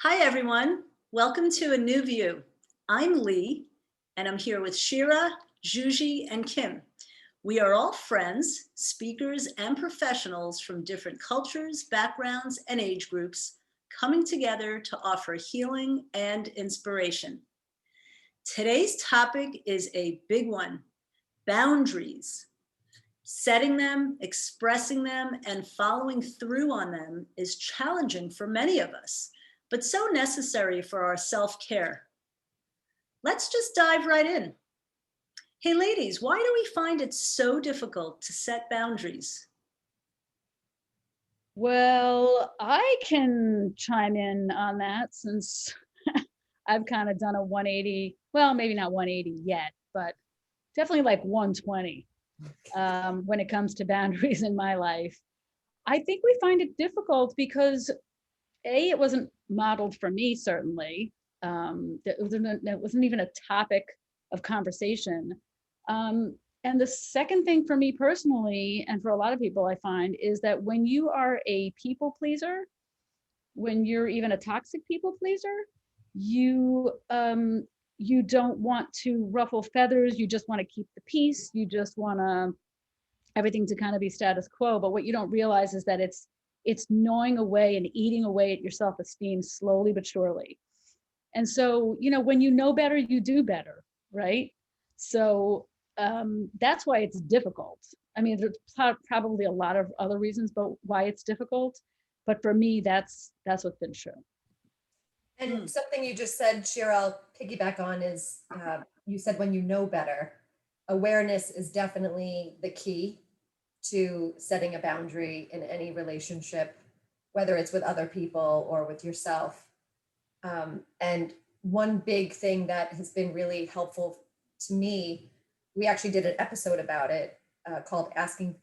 Hi, everyone. Welcome to A New View. I'm Lee, and I'm here with Shira, Juji, and Kim. We are all friends, speakers, and professionals from different cultures, backgrounds, and age groups coming together to offer healing and inspiration. Today's topic is a big one: boundaries. Setting them, expressing them, and following through on them is challenging for many of us, but so necessary for our self-care. Let's just dive right in. Hey, ladies, why do we find it so difficult to set boundaries? Well, I can chime in on that since I've kind of done a 180. Well, maybe not 180 yet, but definitely like 120 when it comes to boundaries in my life. I think we find it difficult because it wasn't modeled for me, certainly. It wasn't even a topic of conversation. Um, and the second thing for me personally, and for a lot of people, I find is that when you are a people pleaser, when you're even a toxic people pleaser, you don't want to ruffle feathers. You just want to keep the peace. You just want to everything to kind of be status quo. But what you don't realize is that it's gnawing away and eating away at your self-esteem slowly but surely. And so, when you know better, you do better, right? So that's why it's difficult. I mean, there's probably a lot of other reasons, but why it's difficult. But for me, that's what's been true. And Hmm. something you just said, Shira, I'll piggyback on is you said when you know better, awareness is definitely the key to setting a boundary in any relationship, whether it's with other people or with yourself. And one big thing that has been really helpful to me, we actually did an episode about it called Asking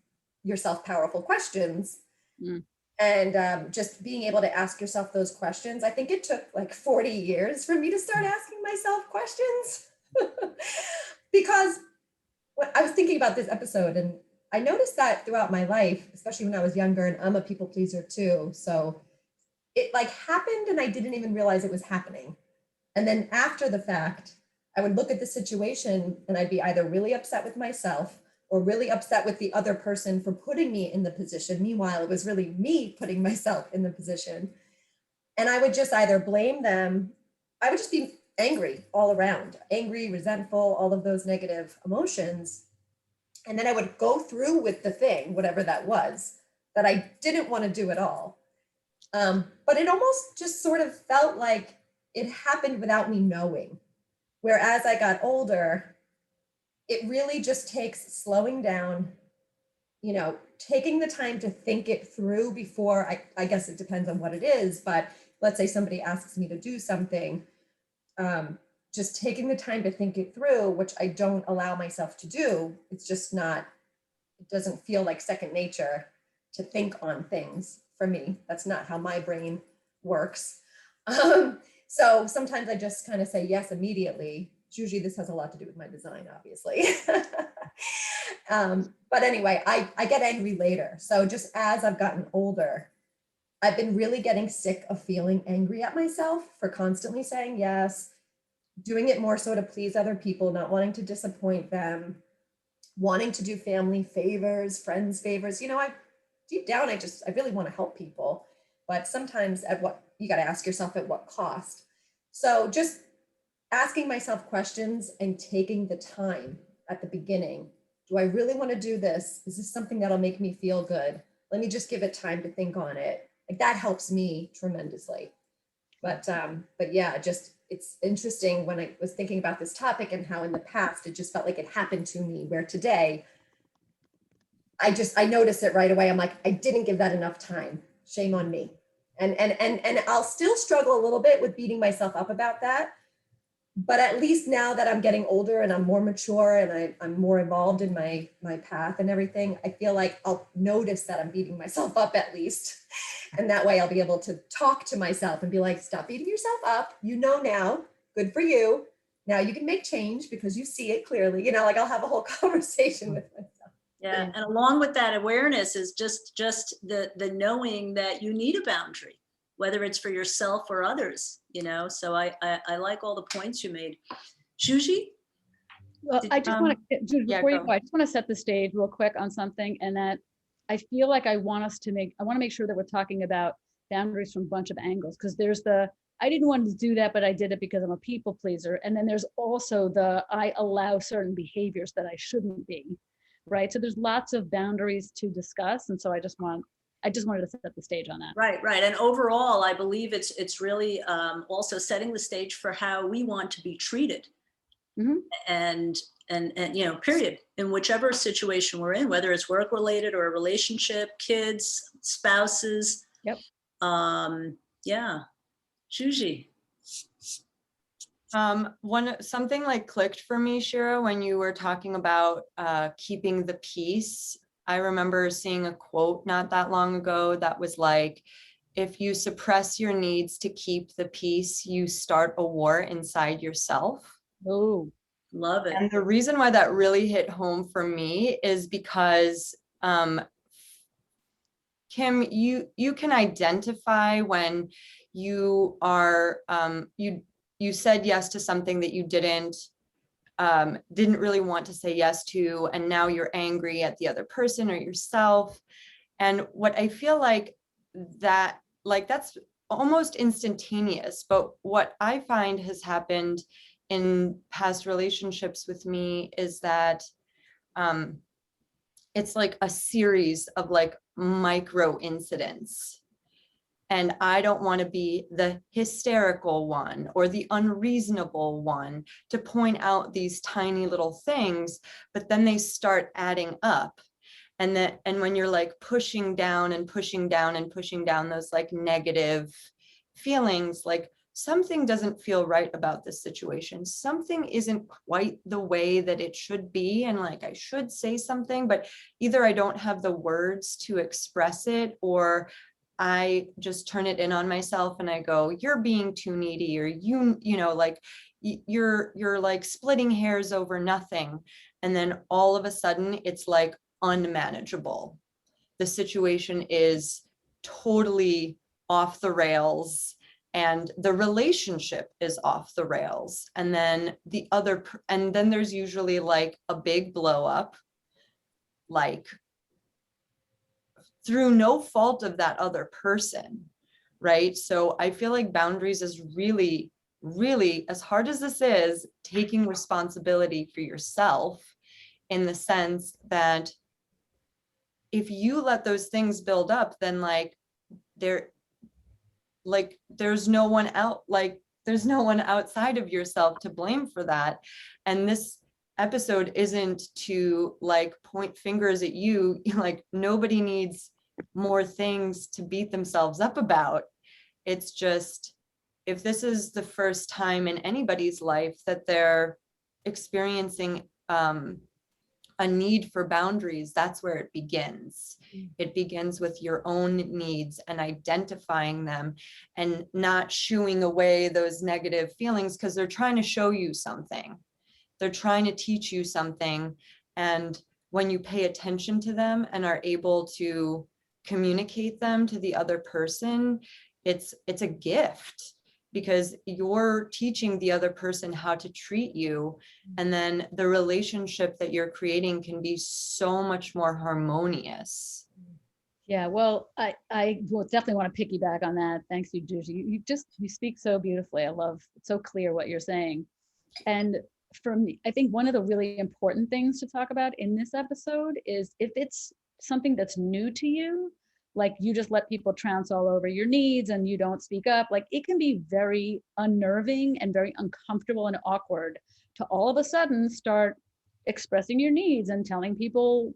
Yourself Powerful Questions. Mm. And just being able to ask yourself those questions. I think it took like 40 years for me to start asking myself questions because I was thinking about this episode and I noticed that throughout my life, especially when I was younger, and I'm a people pleaser too. So it like happened and I didn't even realize it was happening. And then after the fact, I would look at the situation and I'd be either really upset with myself or really upset with the other person for putting me in the position. Meanwhile, it was really me putting myself in the position. And I would just either blame them, I would just be angry all around, angry, resentful, all of those negative emotions. And then I would go through with the thing, whatever that was, that I didn't want to do at all. But it almost just sort of felt like it happened without me knowing. Whereas I got older, it really just takes slowing down, taking the time to think it through before I guess it depends on what it is, but let's say somebody asks me to do something, just taking the time to think it through, which I don't allow myself to do. It's just not, it doesn't feel like second nature to think on things for me. That's not how my brain works. So sometimes I just kind of say yes immediately. Usually this has a lot to do with my design, obviously. But anyway, I get angry later. So just as I've gotten older, I've been really getting sick of feeling angry at myself for constantly saying yes, doing it more so to please other people, not wanting to disappoint them, wanting to do family favors, friends favors. I deep down, I really want to help people, but sometimes at what, you got to ask yourself at what cost. So just asking myself questions and taking the time at the beginning. Do I really want to do this? Is this something that'll make me feel good? Let me just give it time to think on it. Like that helps me tremendously. But yeah, just it's interesting when I was thinking about this topic and how in the past it just felt like it happened to me, where today I noticed it right away. I'm like, I didn't give that enough time. Shame on me. And I'll still struggle a little bit with beating myself up about that. But at least now that I'm getting older and I'm more mature and I'm more involved in my path and everything, I feel like I'll notice that I'm beating myself up at least. And that way I'll be able to talk to myself and be like, stop beating yourself up. You know now, good for you. Now you can make change because you see it clearly. Like I'll have a whole conversation with myself. Yeah, and along with that awareness is just the knowing that you need a boundary. whether it's for yourself or others, so I like all the points you made. Juji? Well, I just want to, yeah, before you go. go, I just want to set the stage real quick on something, and that I feel like I want to make sure that we're talking about boundaries from a bunch of angles, because there's I didn't want to do that, but I did it because I'm a people pleaser. And then there's also I allow certain behaviors that I shouldn't be, right? So there's lots of boundaries to discuss. And so I just wanted to set the stage on that. Right. And overall, I believe it's really also setting the stage for how we want to be treated. Mhm. And period, in whichever situation we're in, whether it's work related or a relationship, kids, spouses. Yep. Yeah. Juji. Something like clicked for me, Shira, when you were talking about keeping the peace. I remember seeing a quote not that long ago that was like, if you suppress your needs to keep the peace, you start a war inside yourself. Oh, love it. And the reason why that really hit home for me is because Kim, you can identify when you are you said yes to something that you didn't really want to say yes to, and now you're angry at the other person or yourself. And what I feel like that's almost instantaneous, but what I find has happened in past relationships with me is that it's like a series of like micro incidents. And I don't want to be the hysterical one or the unreasonable one to point out these tiny little things, but then they start adding up. And when you're like pushing down and pushing down and pushing down those like negative feelings, like something doesn't feel right about this situation. Something isn't quite the way that it should be. And like, I should say something, but either I don't have the words to express it, or I just turn it in on myself and I go, you're being too needy, or like you're like splitting hairs over nothing. And then all of a sudden it's like unmanageable. The situation is totally off the rails and the relationship is off the rails. And then then there's usually like a big blow up, like through no fault of that other person, right? So I feel like boundaries is really, really, as hard as this is, taking responsibility for yourself, in the sense that if you let those things build up, then there's no one outside of yourself to blame for that. And this episode isn't to like point fingers at you. Like, nobody needs more things to beat themselves up about. It's just, if this is the first time in anybody's life that they're experiencing a need for boundaries, that's where it begins. It begins with your own needs and identifying them, and not shooing away those negative feelings because they're trying to show you something. They're trying to teach you something. And when you pay attention to them and are able to communicate them to the other person, it's a gift, because you're teaching the other person how to treat you. And then the relationship that you're creating can be so much more harmonious. yeah. Well, I will definitely want to piggyback on that. Thanks, you, Juji. You speak so beautifully. I love, it's so clear what you're saying. And for me, I think one of the really important things to talk about in this episode is, if it's something that's new to you, like you just let people trounce all over your needs and you don't speak up, like it can be very unnerving and very uncomfortable and awkward to all of a sudden start expressing your needs and telling people,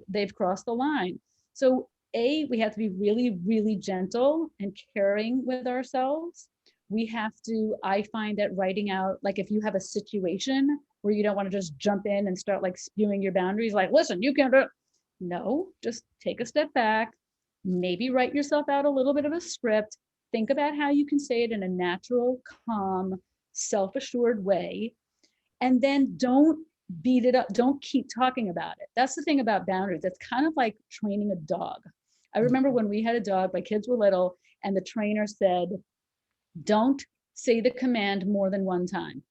they've crossed the line. So we have to be really, really gentle and caring with ourselves. We have to, I find that writing out, like if you have a situation where you don't want to just jump in and start like spewing your boundaries, like, listen, you can't do it. No, just take a step back, maybe write yourself out a little bit of a script, think about how you can say it in a natural, calm, self-assured way, and then don't beat it up. Don't keep talking about it. That's the thing about boundaries. It's kind of like training a dog. I remember when we had a dog, my kids were little, and the trainer said, don't say the command more than one time.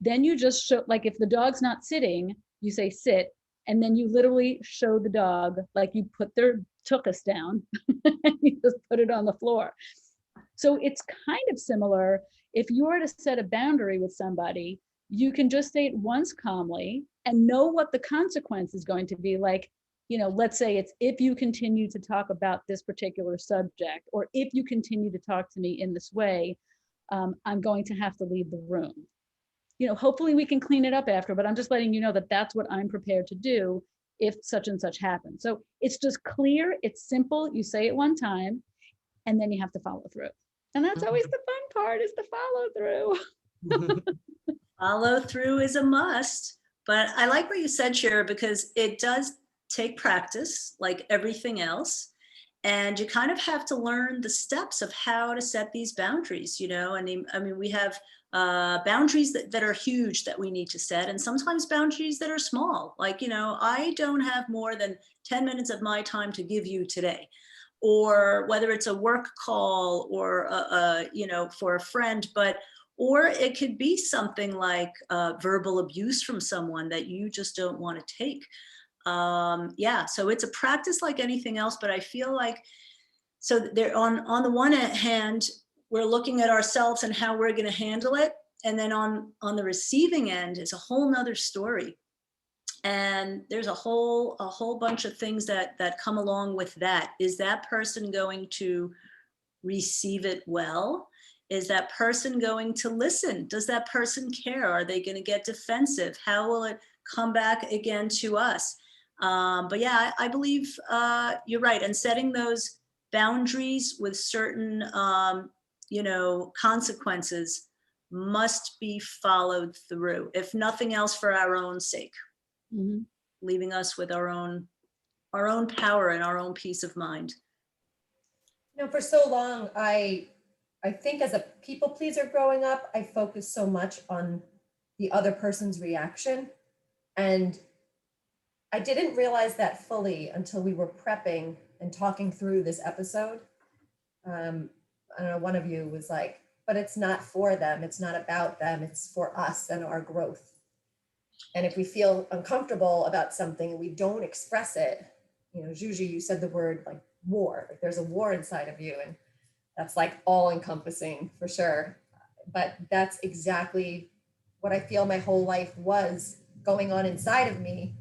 Then you just show, like if the dog's not sitting, you say sit, and then you literally show the dog, like you put their tuchus down, and you just put it on the floor. So it's kind of similar. If you are to set a boundary with somebody, you can just say it once calmly and know what the consequence is going to be. Like, you know, let's say it's if you continue to talk about this particular subject, or if you continue to talk to me in this way, I'm going to have to leave the room. You know, hopefully we can clean it up after, but I'm just letting you know that that's what I'm prepared to do if such and such happens. So it's just clear, it's simple, you say it one time, and then you have to follow through. And that's always the fun part, is the follow through. Follow through is a must. But I like what you said, Shira, because it does take practice, like everything else. And you kind of have to learn the steps of how to set these boundaries, you know. I mean, we have boundaries that are huge that we need to set, and sometimes boundaries that are small. Like, you know, I don't have more than 10 minutes of my time to give you today. Or whether it's a work call or, you know, for a friend, or it could be something like verbal abuse from someone that you just don't want to take. Yeah, so it's a practice like anything else, but I feel like, so there, on the one hand, we're looking at ourselves and how we're going to handle it. And then on the receiving end is a whole nother story. And there's a whole bunch of things that come along with that. Is that person going to receive it well? Is that person going to listen? Does that person care? Are they going to get defensive? How will it come back again to us? But yeah, I believe you're right. And setting those boundaries with certain, you know, consequences must be followed through, if nothing else for our own sake, leaving us with our own power and our own peace of mind. You know, for so long, I think as a people pleaser growing up, I focused so much on the other person's reaction. And I didn't realize that fully until we were prepping and talking through this episode. I don't know, one of you was like, but it's not for them. It's not about them. It's for us and our growth. And if we feel uncomfortable about something and we don't express it, you know, Juji, you said the word like war, like there's a war inside of you, and that's like all encompassing for sure. But that's exactly what I feel my whole life was going on inside of me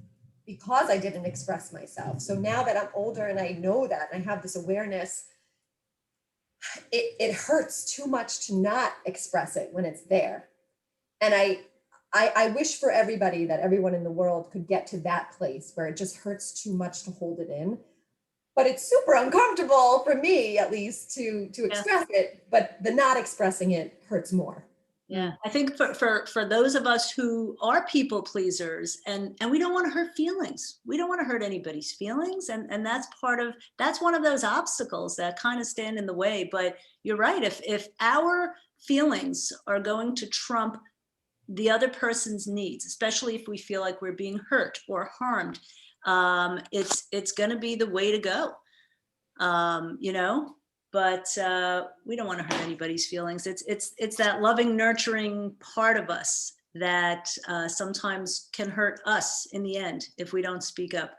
because I didn't express myself. So now that I'm older and I know that, and I have this awareness, it hurts too much to not express it when it's there. And I wish for everybody that everyone in the world could get to that place where it just hurts too much to hold it in. But it's super uncomfortable for me, at least, to express it. But the not expressing it hurts more. Yeah, I think for those of us who are people pleasers and we don't want to hurt feelings, we don't want to hurt anybody's feelings. And that's one of those obstacles that kind of stand in the way. But you're right, if our feelings are going to trump the other person's needs, especially if we feel like we're being hurt or harmed, it's going to be the way to go, you know. But we don't want to hurt anybody's feelings. It's that loving, nurturing part of us that sometimes can hurt us in the end if we don't speak up.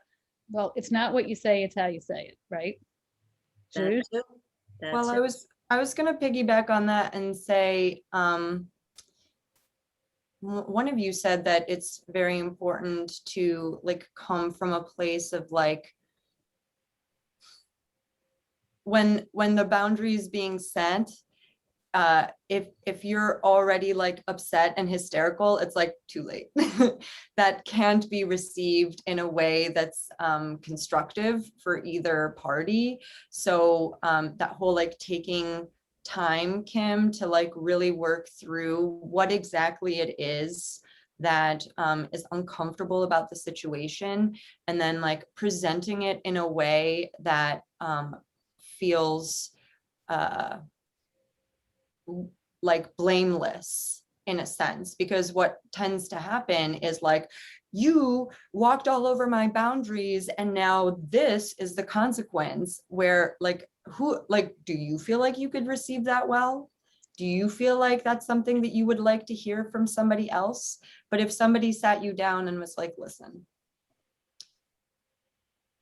Well, it's not what you say, it's how you say it, right? That's it. Well, I was going to piggyback on that and say, one of you said that it's very important to like come from a place of like, when the boundary is being set, if you're already like upset and hysterical, it's like too late. That can't be received in a way that's constructive for either party. So that whole like taking time, Kim, to like really work through what exactly it is that is uncomfortable about the situation, and then like presenting it in a way that feels like blameless in a sense, because what tends to happen is like you walked all over my boundaries and now this is the consequence. Where like, do you feel like you could receive that well? Do you feel like that's something that you would like to hear from somebody else? But if somebody sat you down and was like, listen,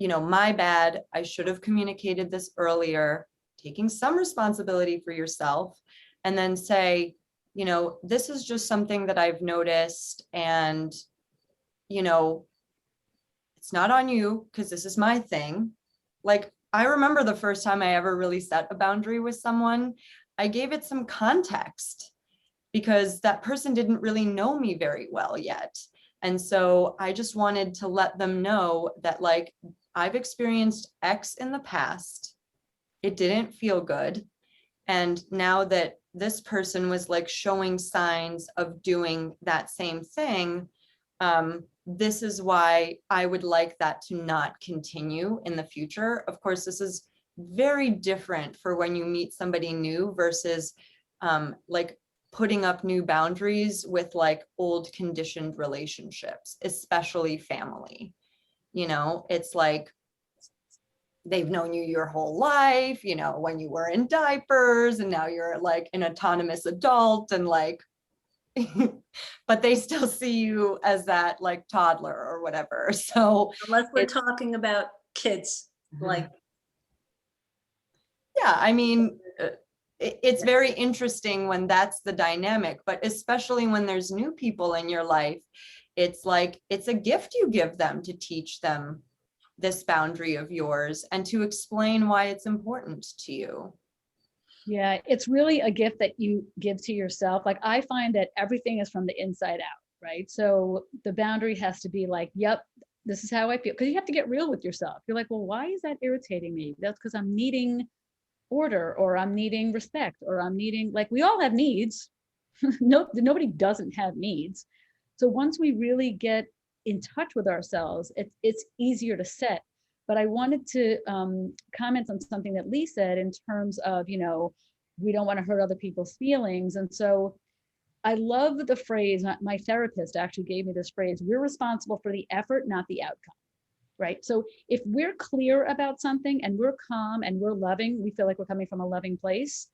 my bad, I should have communicated this earlier, taking some responsibility for yourself, and then say, this is just something that I've noticed, and, it's not on you because this is my thing. Like, I remember the first time I ever really set a boundary with someone, I gave it some context because that person didn't really know me very well yet. And so I just wanted to let them know that, like, I've experienced X in the past. It didn't feel good. And now that this person was like showing signs of doing that same thing, this is why I would like that to not continue in the future. Of course, this is very different for when you meet somebody new versus like putting up new boundaries with like old conditioned relationships, especially family. It's like they've known you your whole life, when you were in diapers, and now you're like an autonomous adult, and like, but they still see you as that like toddler or whatever. So Unless we're talking about kids, like. Yeah, I mean, it's very interesting when that's the dynamic, but especially when there's new people in your life, it's like, it's a gift you give them to teach them this boundary of yours and to explain why it's important to you. Yeah, it's really a gift that you give to yourself. Like, I find that everything is from the inside out, right? So the boundary has to be like, yep, this is how I feel. Because you have to get real with yourself. You're like, well, why is that irritating me? That's because I'm needing order, or I'm needing respect, or I'm needing, like, we all have needs. Nobody doesn't have needs. So once we really get in touch with ourselves, it's easier to set. But I wanted to comment on something that Lee said in terms of, we don't want to hurt other people's feelings. And so I love the phrase, my therapist actually gave me this phrase, we're responsible for the effort, not the outcome. Right? So if we're clear about something and we're calm and we're loving, we feel like we're coming from a loving place,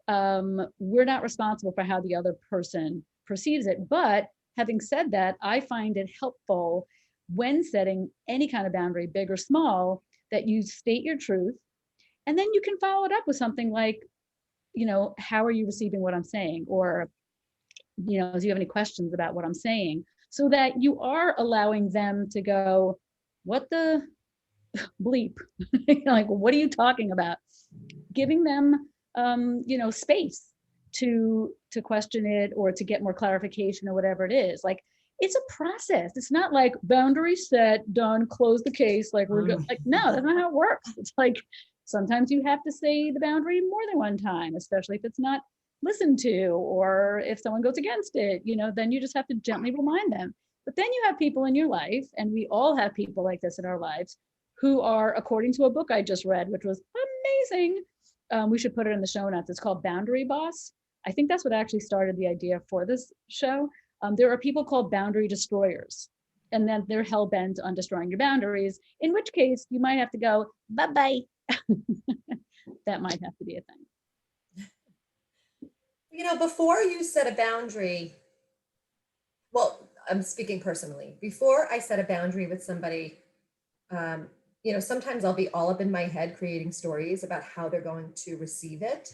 we're not responsible for how the other person perceives it. But having said that, I find it helpful when setting any kind of boundary, big or small, that you state your truth, and then you can follow it up with something like, how are you receiving what I'm saying? Or, do you have any questions about what I'm saying? So that you are allowing them to go, what the bleep? Like, what are you talking about? Giving them, space to question it, or to get more clarification, or whatever it is. Like, it's a process. It's not like boundary set, done, close the case. Like, we're good. Like, no, that's not how it works. It's like, sometimes you have to say the boundary more than one time, especially if it's not listened to, or if someone goes against it, then you just have to gently remind them. But then you have people in your life, and we all have people like this in our lives, who are, according to a book I just read, which was amazing. We should put it in the show notes. It's called Boundary Boss. I think that's what actually started the idea for this show. There are people called boundary destroyers, and then they're hell bent on destroying your boundaries, in which case you might have to go, bye-bye. That might have to be a thing. Before you set a boundary, well, I'm speaking personally, before I set a boundary with somebody, sometimes I'll be all up in my head creating stories about how they're going to receive it.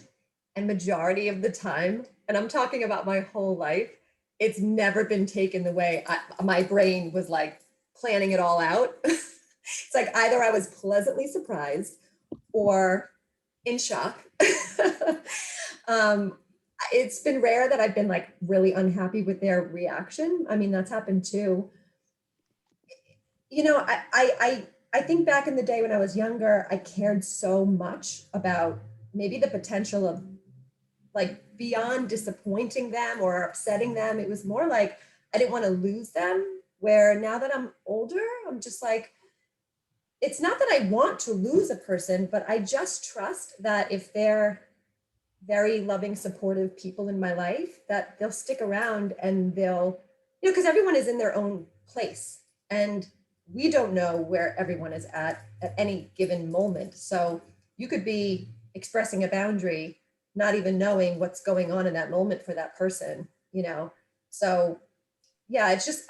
And majority of the time, and I'm talking about my whole life, it's never been taken the way my brain was like planning it all out. It's like either I was pleasantly surprised or in shock. It's been rare that I've been like really unhappy with their reaction. I mean, that's happened too. I think back in the day when I was younger, I cared so much about maybe the potential of like beyond disappointing them or upsetting them. It was more like I didn't want to lose them. Where now that I'm older, I'm just like, it's not that I want to lose a person, but I just trust that if they're very loving, supportive people in my life, that they'll stick around and they'll, because everyone is in their own place. And we don't know where everyone is at any given moment. So you could be expressing a boundary, not even knowing what's going on in that moment for that person, you know? So yeah, it's just,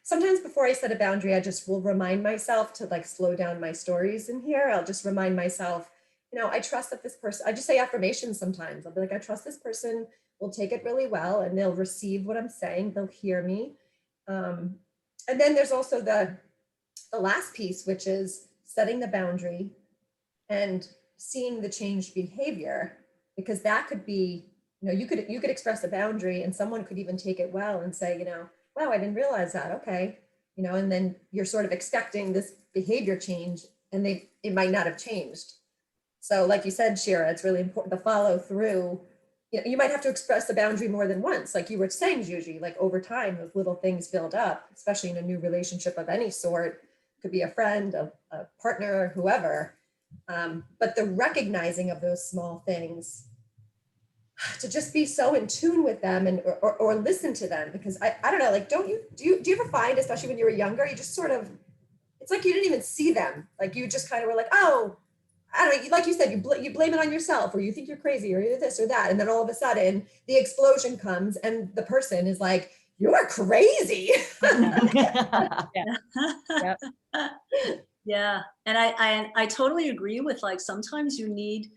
sometimes before I set a boundary, I just will remind myself to like slow down my stories in here. I'll just remind myself, you know, I trust that this person, I just say affirmations sometimes. I'll be like, I trust this person will take it really well and they'll receive what I'm saying. They'll hear me. Um, and then there's also the last piece, which is setting the boundary and seeing the changed behavior, because that could be, you know, you could express a boundary and someone could even take it well and say, you know, wow, I didn't realize that. Okay. You know, and then you're sort of expecting this behavior change and it might not have changed. So like you said, Shira, it's really important to follow through. You know, you might have to express the boundary more than once. Like you were saying, Juji, like over time, those little things build up, especially in a new relationship of any sort. Could be a friend, a partner, whoever. But the recognizing of those small things, to just be so in tune with them and or listen to them, because I don't know, like do you ever find, especially when you were younger, you just sort of, it's like you didn't even see them, like you just kind of were like, oh, I don't know, like you said, you blame it on yourself, or you think you're crazy, or you're this or that, and then all of a sudden the explosion comes and the person is like, you are crazy. Yep. Yeah, and I totally agree with, like, sometimes you need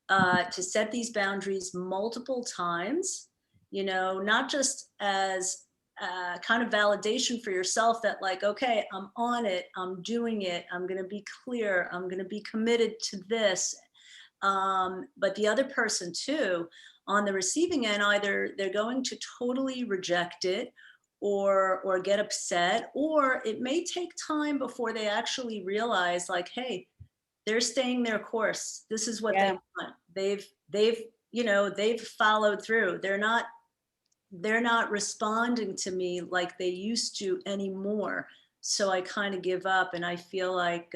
to set these boundaries multiple times, you know, not just as kind of validation for yourself that like, okay, I'm on it, I'm doing it, I'm going to be clear, I'm going to be committed to this. But the other person too, on the receiving end, either they're going to totally reject it or get upset, or it may take time before they actually realize like, hey, they're staying their course. This is what they Yeah. want. They've you know, they've followed through. They're not responding to me like they used to anymore. So I kind of give up, and I feel like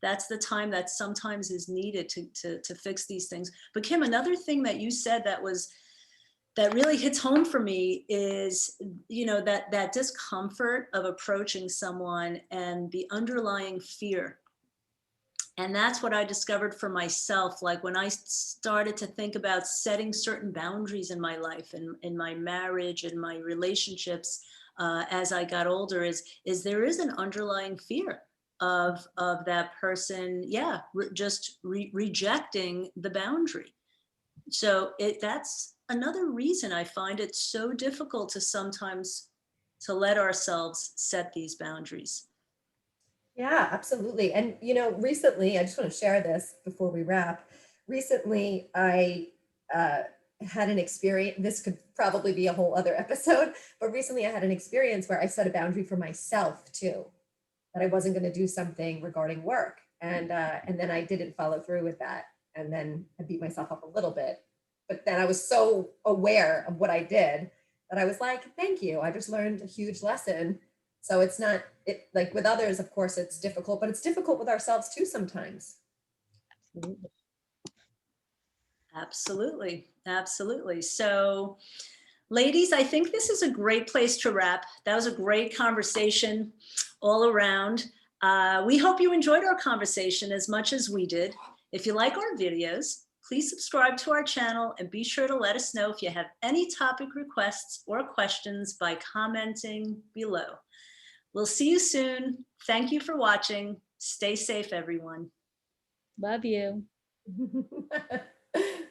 that's the time that sometimes is needed to fix these things. But Kim, another thing that you said that really hits home for me is, you know, that discomfort of approaching someone and the underlying fear. And that's what I discovered for myself. Like when I started to think about setting certain boundaries in my life and in my marriage and my relationships as I got older, is there is an underlying fear of that person, yeah, just rejecting the boundary. So that's another reason I find it so difficult to sometimes to let ourselves set these boundaries. Yeah, absolutely. And you know, recently, I just want to share this before we wrap. Recently, I uh, had an experience. This could probably be a whole other episode, but recently I had an experience where I set a boundary for myself too, that I wasn't going to do something regarding work, and then I didn't follow through with that, and then I beat myself up a little bit. But then I was so aware of what I did that I was like, "Thank you. I just learned a huge lesson." So it's not it like with others, of course, it's difficult, but it's difficult with ourselves too sometimes. Absolutely. Absolutely. Absolutely. So, ladies, I think this is a great place to wrap. That was a great conversation all around. We hope you enjoyed our conversation as much as we did. If you like our videos, please subscribe to our channel and be sure to let us know if you have any topic requests or questions by commenting below. We'll see you soon. Thank you for watching. Stay safe, everyone. Love you.